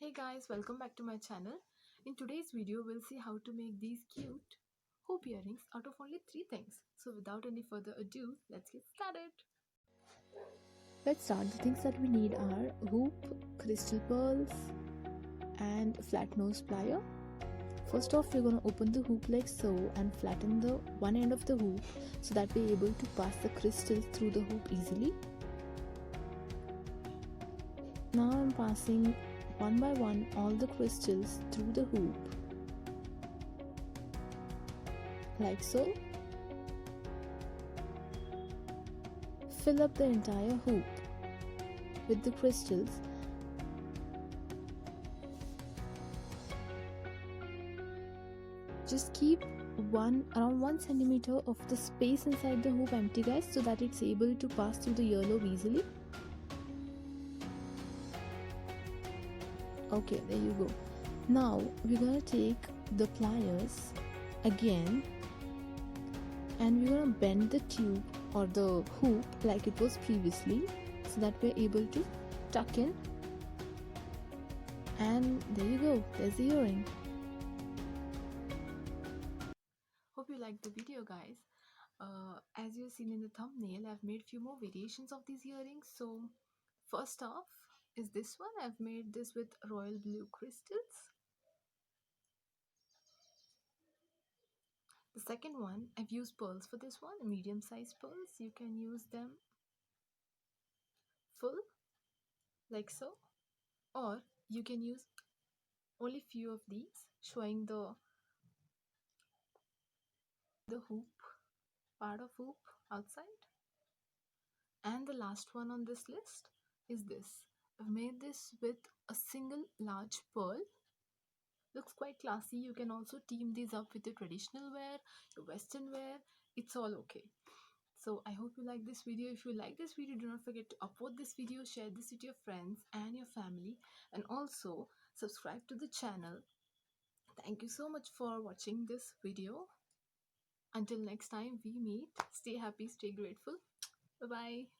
Hey guys, welcome back to my channel. In today's video, we'll see how to make these cute hoop earrings out of only three things. So without any further ado, let's get started. Let's start. The things that we need are hoop, crystal pearls, and flat nose plier. First off, we're going to open the hoop like so and flatten the one end of the hoop so that we're able to pass the crystals through the hoop easily. Now I'm passing one by one all the crystals through the hoop like so. Fill up the entire hoop with the crystals. Just keep around 1 centimeter of the space inside the hoop empty, guys, so that it's able to pass through the earlobe easily. Okay, there you go. Now we're gonna take the pliers again and we're gonna bend the tube or the hoop like it was previously so that we're able to tuck in, and there you go, there's the earring. Hope you liked the video, guys. As you've seen in the thumbnail, I've made few more variations of these earrings. So first off is this one. I've made this with royal blue crystals. The second one, I've used pearls for this one, medium sized pearls. You can use them full like so, or you can use only few of these, showing the hoop part of hoop outside. And the last one on this list is this. I've made this with a single large pearl. Looks quite classy. You can also team these up with your traditional wear, your western wear. It's all okay. So I hope you like this video. If you like this video, do not forget to upload this video, share this with your friends and your family, and also subscribe to the channel. Thank you so much for watching this video. Until next time we meet, stay happy, stay grateful. Bye bye.